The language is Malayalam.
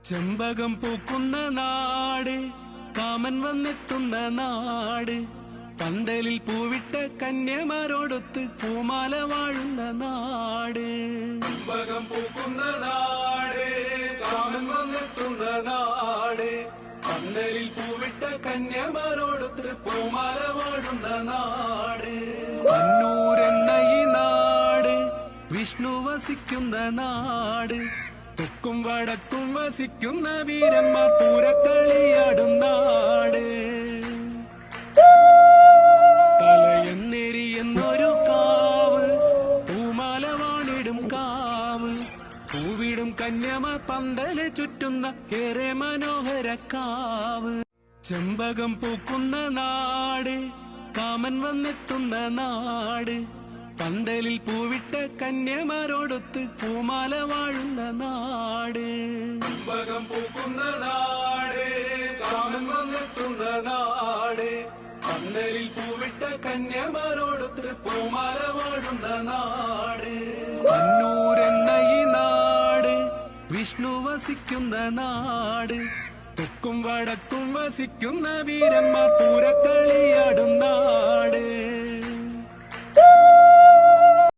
ചെമ്പകം പൂക്കുന്ന നാട്, കാമൻ വന്നെത്തുന്ന നാട്, പന്തലിൽ പൂവിട്ട കന്യമാരോടൊത്ത് പൂമാല വാഴുന്ന നാട്. ചെമ്പകം പൂക്കുന്ന നാട്, കാമൻ വന്നെത്തുന്ന നാട്, പന്തലിൽ പൂവിട്ട കന്യമാരോടൊത്ത് പൂമാല വാഴുന്ന നാട്. കണ്ണൂരെന്ന ഈ നാട് വിഷ്ണു വസിക്കുന്ന നാട്, തെക്കും വടക്കും വസിക്കുന്ന വീരന്മാർ പൂരക്കളിയാടും നാട്. തലയെന്നെരിയെന്നൊരു കാവ്, പൂമാല വാണിടും കാവ്, പൂവിടും കന്യമാർ പന്തല് ചുറ്റുന്ന ഏറെ മനോഹര കാവ്. ചെമ്പകം പൂക്കുന്ന നാട്, കാമൻ വന്നെത്തുന്ന നാട്, പന്തലിൽ പൂവിട്ട കന്യമാരോടൊത്ത് പൂമാല വാഴുന്ന നാട്. ചെമ്പകം പൂക്കുന്ന നാട്, കാമൻ വന്നെത്തുന്ന നാട്, പന്തലിൽ പൂവിട്ട കന്യമാരോടൊത്ത് പൂമാല വാഴുന്ന നാട്. കണ്ണൂരെന്ന ഈ നാട് വിഷ്ണു വസിക്കുന്ന നാട്, തെക്കും വടക്കും വസിക്കുന്ന വീരന്മാർ പൂരക്കളിയാടും നാട്.